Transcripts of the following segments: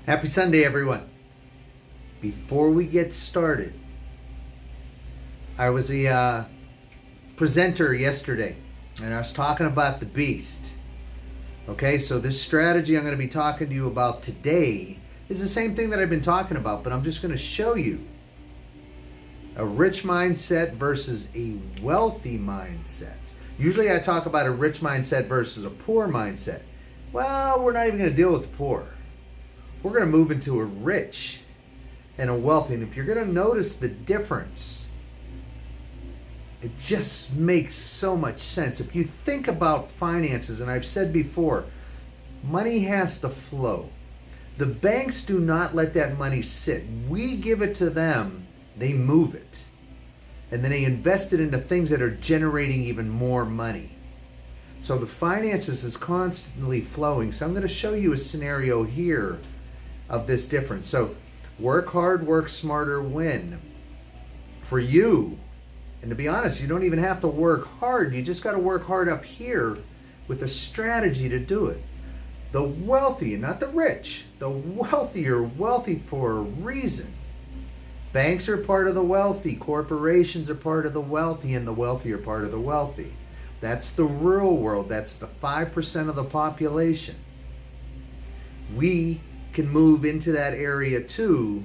Happy Sunday, everyone. Before we get started, I was a presenter yesterday, and I was talking about the beast. Okay, so this strategy I'm going to be talking to you about today is the same thing that I've been talking about, but I'm just going to show you a rich mindset versus a wealthy mindset. Usually I talk about a rich mindset versus a poor mindset. Well, we're not even going to deal with the poor. We're going to move into a rich and a wealthy. And if you're going to notice the difference, it just makes so much sense. If you think about finances, and I've said before, money has to flow. The banks do not let that money sit. We give it to them, they move it. And then they invest it into things that are generating even more money. So the finances is constantly flowing. So I'm going to show you a scenario here of this difference. So work hard, work smarter, win. For you, and to be honest, you don't even have to work hard. You just got to work hard up here with a strategy to do it. The wealthy, not the rich, the wealthy are wealthy for a reason. Banks are part of the wealthy, corporations are part of the wealthy, and the wealthy are part of the wealthy. That's the real world. That's the 5% of the population. We can move into that area too,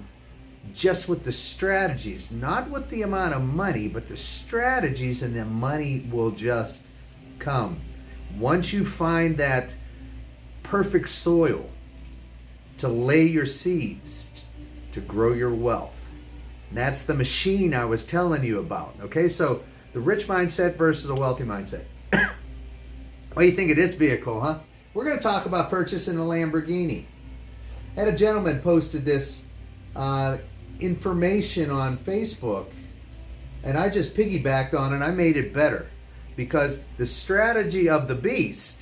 just with the strategies, not with the amount of money, but the strategies, and the money will just come. Once you find that perfect soil to lay your seeds, to grow your wealth. That's the machine I was telling you about. Okay, so the rich mindset versus a wealthy mindset. What do you think of this vehicle, huh? We're going to talk about purchasing a Lamborghini. I had a gentleman posted this information on Facebook, and I just piggybacked on it. I made it better because the strategy of the beast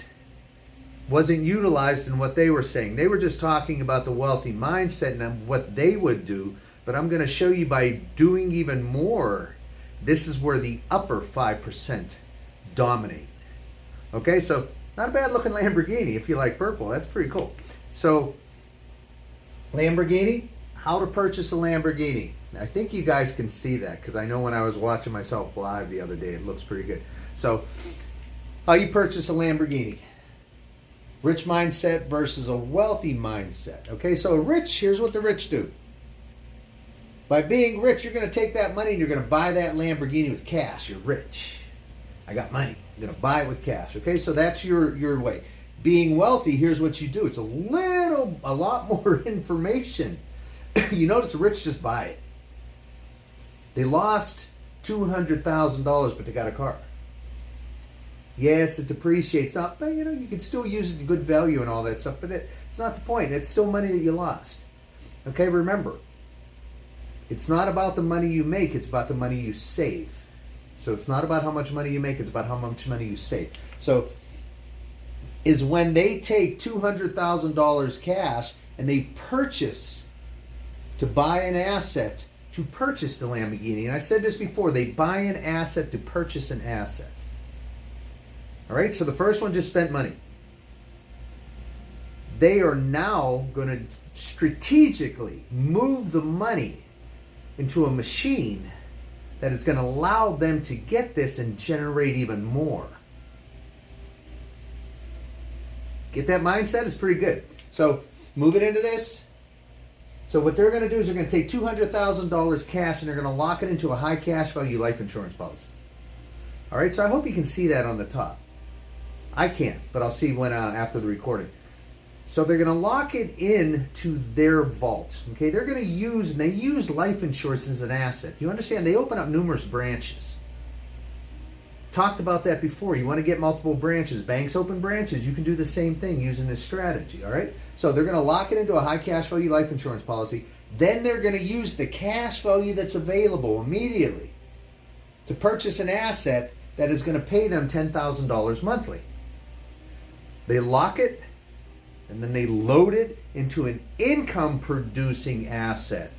wasn't utilized in what they were saying. They were just talking about the wealthy mindset and what they would do, but I'm going to show you by doing even more. This is where the upper 5% dominate. Okay, so not a bad looking Lamborghini if you like purple. That's pretty cool. So Lamborghini, how to purchase a Lamborghini. I think you guys can see that because I know when I was watching myself live the other day, it looks pretty good. So how you purchase a Lamborghini. Rich mindset versus a wealthy mindset. Okay, so rich, here's what the rich do. By being rich, you're going to take that money and you're going to buy that Lamborghini with cash. You're rich. I got money. I'm going to buy it with cash. Okay, so that's your way. Being wealthy, here's what you do. It's a lot more information. You notice the rich just buy it. They lost $200,000, but they got a car. Yes, it depreciates. Not, but you can still use it in good value and all that stuff, but it's not the point. It's still money that you lost. Okay, remember, it's not about the money you make, it's about the money you save. So it's not about how much money you make, it's about how much money you save. So is when they take $200,000 cash and they purchase to buy an asset to purchase the Lamborghini. And I said this before, they buy an asset to purchase an asset. All right, so the first one just spent money. They are now going to strategically move the money into a machine that is going to allow them to get this and generate even more. Get that mindset? Is pretty good. So move it into this. So what they're going to do is they're going to take $200,000 cash and they're going to lock it into a high cash value life insurance policy. All right, so I hope you can see that on the top. I can't, but I'll see when after the recording. So they're going to lock it into their vault. Okay, they're going to use, and they use life insurance as an asset. You understand? They open up numerous branches. Talked about that before. You want to get multiple branches. Banks open branches. You can do the same thing using this strategy. All right. So they're going to lock it into a high cash value life insurance policy. Then they're going to use the cash value that's available immediately to purchase an asset that is going to pay them $10,000 monthly. They lock it, and then they load it into an income-producing asset.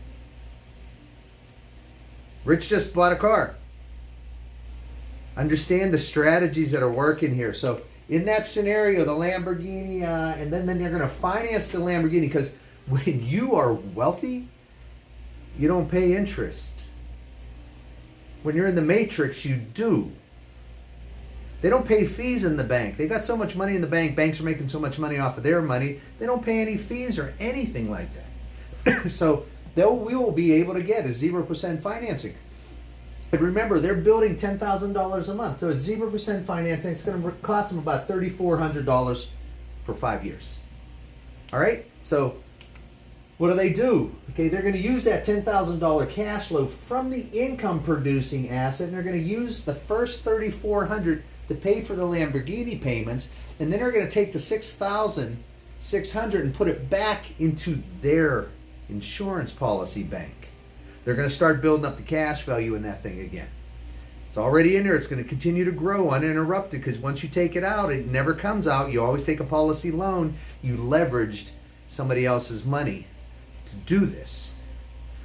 Rich just bought a car. Understand the strategies that are working here. So in that scenario, the Lamborghini, and then they're going to finance the Lamborghini, because When you are wealthy, you don't pay interest. When you're in the matrix, you do. They don't pay fees in the bank. They got so much money in the bank, banks are making so much money off of their money, they don't pay any fees or anything like that. So we will be able to get a 0% financing. But remember, they're building $10,000 a month. So at 0% financing, it's going to cost them about $3,400 for 5 years. All right? So what do? Okay, they're going to use that $10,000 cash flow from the income producing asset, and they're going to use the first $3,400 to pay for the Lamborghini payments, and then they're going to take the $6,600 and put it back into their insurance policy bank. They're going to start building up the cash value in that thing again. It's already in there. It's going to continue to grow uninterrupted, because once you take it out, it never comes out. You always take a policy loan. You leveraged somebody else's money to do this,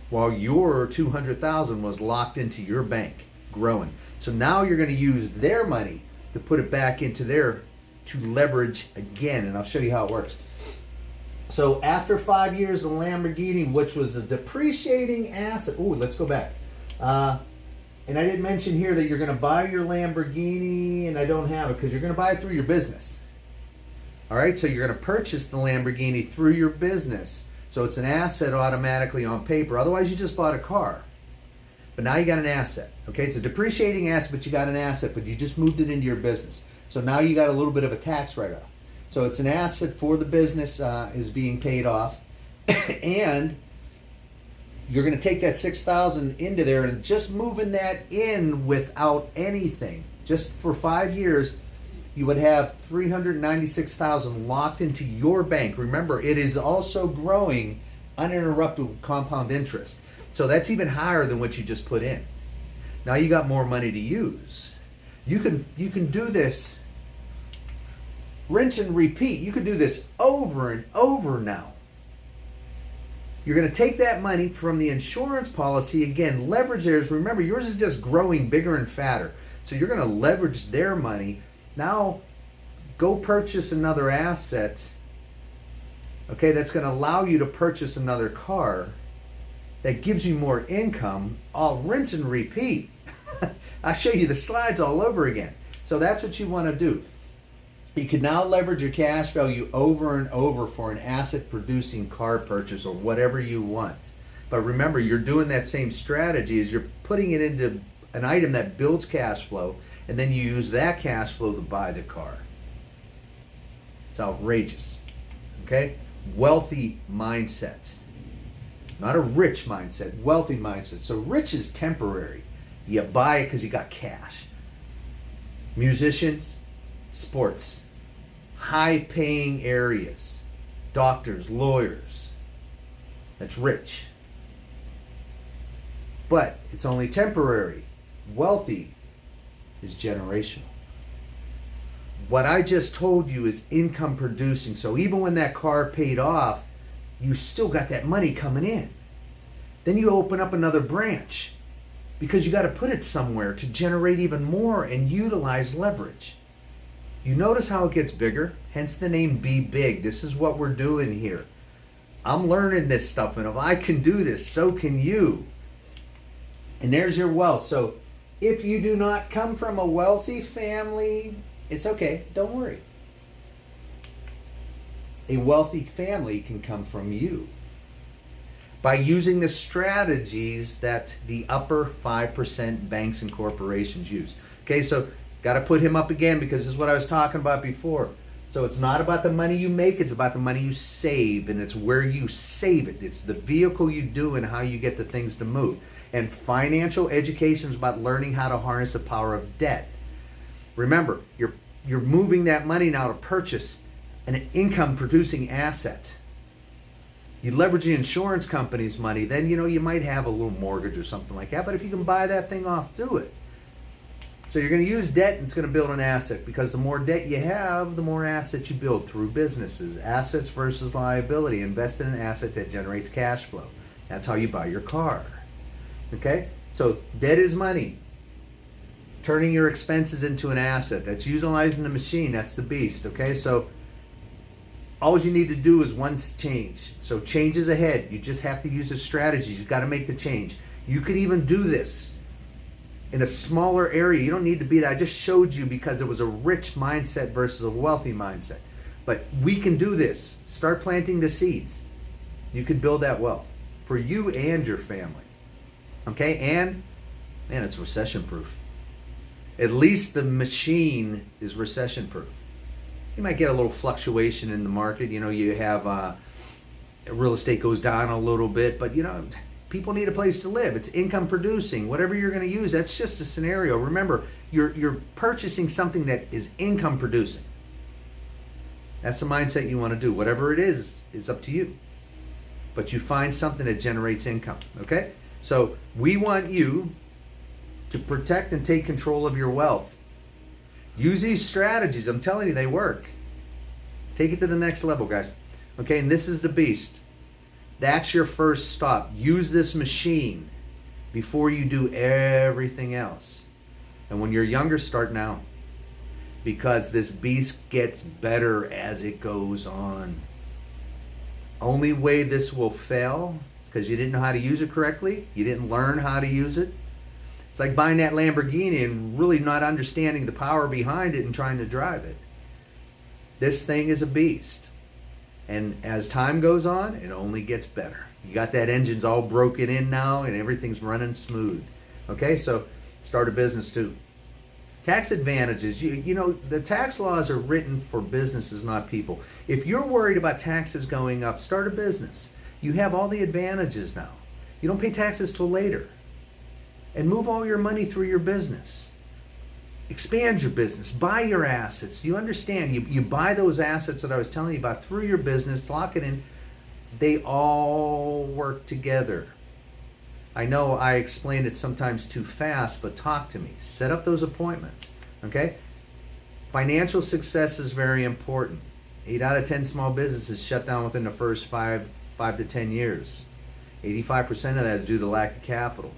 while your $200,000 was locked into your bank, growing. So now you're going to use their money to put it back into to leverage again, and I'll show you how it works. So after 5 years, the Lamborghini, which was a depreciating asset. Oh, let's go back. And I didn't mention here that you're going to buy your Lamborghini, and I don't have it because you're going to buy it through your business. All right, so you're going to purchase the Lamborghini through your business. So it's an asset automatically on paper. Otherwise, you just bought a car. But now you got an asset. Okay, it's a depreciating asset, but you got an asset, but you just moved it into your business. So now you got a little bit of a tax write-off. So it's an asset for the business, is being paid off. And you're going to take that $6,000 into there, and just moving that in without anything, just for 5 years, you would have $396,000 locked into your bank. Remember, it is also growing uninterrupted with compound interest. So that's even higher than what you just put in. Now you got more money to use. You can do this, rinse and repeat. You can do this over and over now. You're going to take that money from the insurance policy, again, leverage theirs. Remember, yours is just growing bigger and fatter. So you're going to leverage their money. Now, go purchase another asset, okay, that's going to allow you to purchase another car that gives you more income. I'll rinse and repeat. I'll show you the slides all over again. So that's what you want to do. You can now leverage your cash value over and over for an asset producing car purchase or whatever you want. But remember, you're doing that same strategy as you're putting it into an item that builds cash flow, and then you use that cash flow to buy the car. It's outrageous. Okay? Wealthy mindset. Not a rich mindset, wealthy mindset. So rich is temporary. You buy it because you got cash. Musicians, sports, high-paying areas, doctors, lawyers. That's rich. But it's only temporary. Wealthy is generational. What I just told you is income producing. So even when that car paid off, you still got that money coming in. Then you open up another branch because you got to put it somewhere to generate even more and utilize leverage. You notice how it gets bigger? Hence the name Be Big. This is what we're doing here. I'm learning this stuff, and if I can do this, so can you. And there's your wealth. So if you do not come from a wealthy family, it's okay. Don't worry. A wealthy family can come from you by using the strategies that the upper 5% banks and corporations use. Okay, so got to put him up again because this is what I was talking about before. So it's not about the money you make, it's about the money you save, and it's where you save it. It's the vehicle you do and how you get the things to move. And financial education is about learning how to harness the power of debt. Remember, you're moving that money now to purchase an income producing asset. You leverage the insurance company's money, then you might have a little mortgage or something like that, but if you can buy that thing off, do it. So you're going to use debt, and it's going to build an asset, because the more debt you have, the more assets you build through businesses. Assets versus liability. Invest in an asset that generates cash flow. That's how you buy your car. Okay? So debt is money. Turning your expenses into an asset. That's utilizing the machine. That's the beast. Okay? So all you need to do is one change. So change is ahead. You just have to use a strategy. You've got to make the change. You could even do this in a smaller area. You don't need to be that. I just showed you because it was a rich mindset versus a wealthy mindset. But we can do this. Start planting the seeds. You could build that wealth for you and your family. Okay? And, man, it's recession proof. At least the machine is recession proof. You might get a little fluctuation in the market. You know, you have real estate goes down a little bit, but you know, people need a place to live. It's income producing. Whatever you're going to use, that's just a scenario. Remember, you're purchasing something that is income producing. That's the mindset you want to do. Whatever it is up to you. But you find something that generates income, okay? So we want you to protect and take control of your wealth. Use these strategies. I'm telling you, they work. Take it to the next level, guys. Okay, and this is the beast. That's your first stop. Use this machine before you do everything else. And when you're younger, start now. Because this beast gets better as it goes on. Only way this will fail is because you didn't know how to use it correctly. You didn't learn how to use it. It's like buying that Lamborghini and really not understanding the power behind it and trying to drive it. This thing is a beast. And as time goes on, it only gets better. You got that engine's all broken in now and everything's running smooth. Okay, so start a business too. Tax advantages. You know, the tax laws are written for businesses, not people. If you're worried about taxes going up, start a business. You have all the advantages now. You don't pay taxes till later. And move all your money through your business. Expand your business. Buy your assets. You understand, you buy those assets that I was telling you about through your business, lock it in. They all work together. I know I explain it sometimes too fast, but talk to me. Set up those appointments, okay? Financial success is very important. 8 out of 10 small businesses shut down within the first 5 to 10 years. 85% of that is due to lack of capital.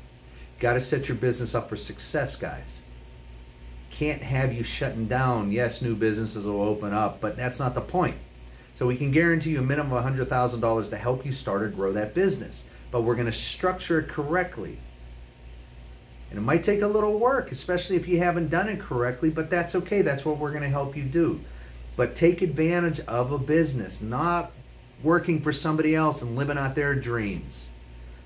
Got to set your business up for success, guys. Can't have you shutting down. Yes, new businesses will open up, but that's not the point. So we can guarantee you a minimum of $100,000 to help you start or grow that business. But we're going to structure it correctly. And it might take a little work, especially if you haven't done it correctly, but that's okay. That's what we're going to help you do. But take advantage of a business, not working for somebody else and living out their dreams.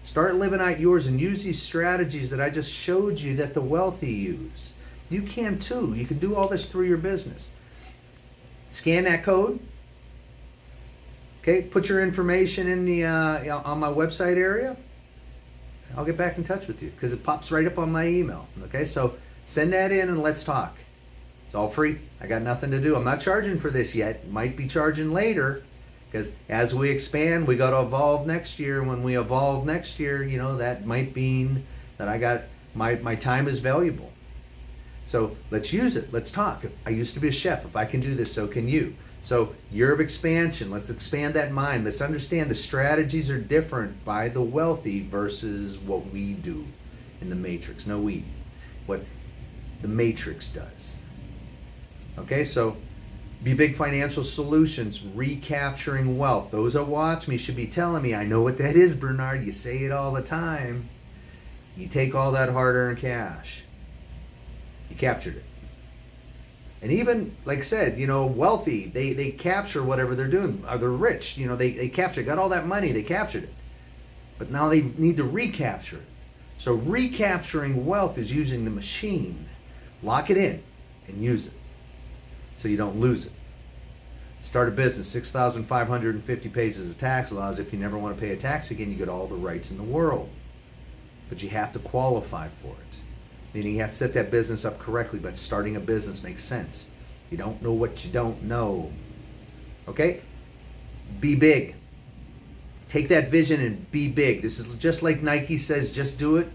Start living out yours and use these strategies that I just showed you that the wealthy use. You can too. You can do all this through your business. Scan that code. Okay, put your information in the on my website area. I'll get back in touch with you because it pops right up on my email. Okay, so send that in and let's talk. It's all free. I got nothing to do. I'm not charging for this yet. Might be charging later. Because as we expand, we got to evolve next year. When we evolve next year, you know, that might mean that I got, my time is valuable. So let's use it. Let's talk. I used to be a chef. If I can do this, so can you. So year of expansion. Let's expand that mind. Let's understand the strategies are different by the wealthy versus what we do in the matrix. No, we. What the matrix does. Okay, so Be Big Financial Solutions, recapturing wealth. Those that watch me should be telling me, I know what that is, Bernard. You say it all the time. You take all that hard-earned cash. You captured it. And even, like I said, you know, wealthy, they capture whatever they're doing. Or they're rich, you know, they capture, got all that money, they captured it. But now they need to recapture it. So recapturing wealth is using the machine. Lock it in and use it so you don't lose it. Start a business, 6,550 pages of tax laws. If you never want to pay a tax again, you get all the rights in the world. But you have to qualify for it. Meaning you have to set that business up correctly, but starting a business makes sense. You don't know what you don't know. Okay? Be big. Take that vision and be big. This is just like Nike says, just do it.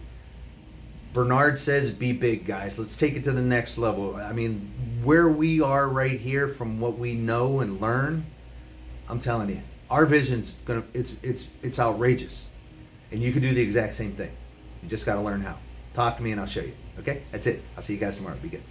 Bernard says, be big, guys. Let's take it to the next level. I mean, where we are right here from what we know and learn, I'm telling you, our vision's gonna, it's outrageous. And you can do the exact same thing. You just got to learn how. Talk to me and I'll show you. Okay? That's it. I'll see you guys tomorrow. Be good.